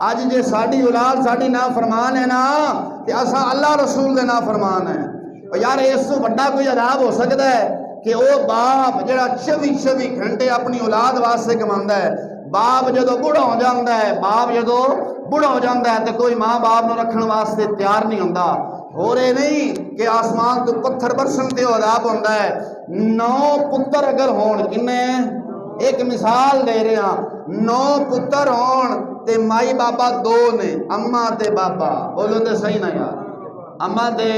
अज जे साडी औलाद साडी ना फरमान है ना ते असा अल्लाह रसूल दे ना फरमान है। यार इस तो वड्डा कोई अदाब हो सकता है कि वो बाप जिहड़ा 24 घंटे अपनी औलाद वास्ते कमांदा है, बाप जदों बूढ़ा हो जाता है, बाप जदों बूढ़ा हो जाता है तो कोई माँ बाप नूं रखण वास्ते तैयार नहीं होंदा। हो रहे नहीं कि आसमान तो पत्थर बरसन ते अदाब होंदा है। 9 पुत्र अगर होण, किन्ने, एक मिसाल दे रहे हैं, 9 पुत्र होण ते माई बाबा 2 ने, अम्मा ते बाबा। बोलो तो सही ना यार, अम्मा ते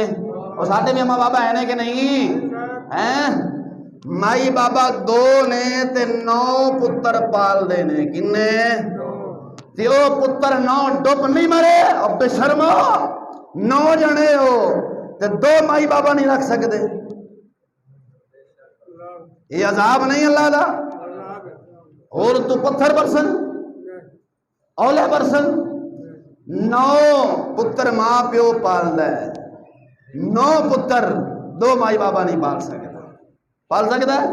और साडे भी अम्मा बाबा है ने कि नहीं हैं? माई बाबा 2 ने ते 9 पुत्र पाल दे ने, किन्ने, ते ओ पुत्र 9 डुब नहीं मरे। और बेशर्मो 9 जने हो ते 2 माई बाबा नहीं रख सकते। ये अजाब नहीं अल्लाह दा? और तू पत्थर बरसन, औले बरसन। 9 पुत्र मां प्यो पालदा है, 9 पुत्र 2 माई बाबा नहीं पाल सकता। पाल सकता है?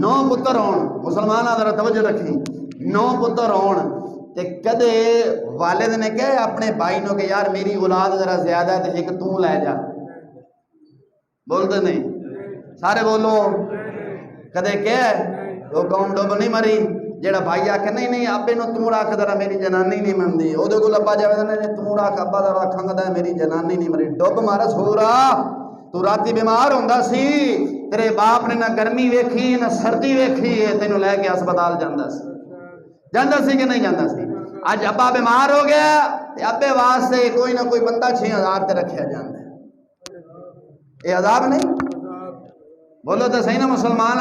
9 पुत्र होण, मुसलमान जरा तवज्जो रखी, 9 पुत्र होण ते कदे वालिद ने कहे अपने भाई नो कि यार मेरी औलाद जरा ज्यादा है तो एक तू लै जा? बोलते नहीं सारे, बोलो। कदे कहे वो कौम डुब नहीं मरी? जेड़ा भाई आखे नहीं नहीं अब्बे नो तू रख जरा मेरी जनानी नहीं मनदी, ओदे कोल अब्बा जावे ने तू रख अब्बा दा रखांगा मेरी जनानी नहीं मरी। डुब मारा छोरा, तू राती बीमार होंदा सी, तेरे बाप ने ना गर्मी वेखी ना सर्दी वेखी, तेनू लैके अस्पताल जांदा सी कि नहीं जांदा सी? अज अब्बा बीमार हो गया ते अब्बे वास्ते कोई ना कोई बंदा 6000 ते रखा जाता है। ये अदाब नहीं? बोलो तो सही ना मुसलमान,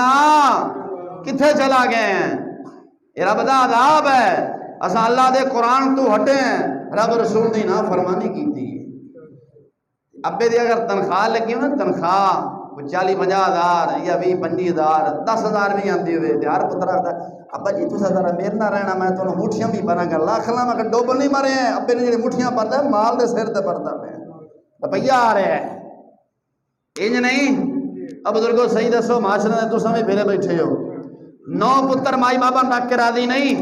किथे चला गए हैं? ये रब दा अदाब है। असा अल्लाह दे कुरान तू हटे हैं, रब रसूल दी ना फरमानी की। अब्बे दी अगर तनख्वाह लगी हो ना, तनख्वाह 40-50 हज़ार या 20-25 हज़ार 10 हज़ार भी आती हुए हर पुत्र आता अब्बा जी तुसा जरा मेरे ना रहना, मैं तुहानू मुठियां भी भरांगा, लाख ला मैं डुब नहीं मरे हैं। अब्बे ने जी मुठियां भरदा है, माल दे सिर ते भरदा पे रुपया आ रहा है, इंज नहीं? अब बुजुर्गो सही दसो, माशरे ने तुसा भी फिरे बैठे हो, 9 पुत्र माई बाबा रख के राजी नहीं।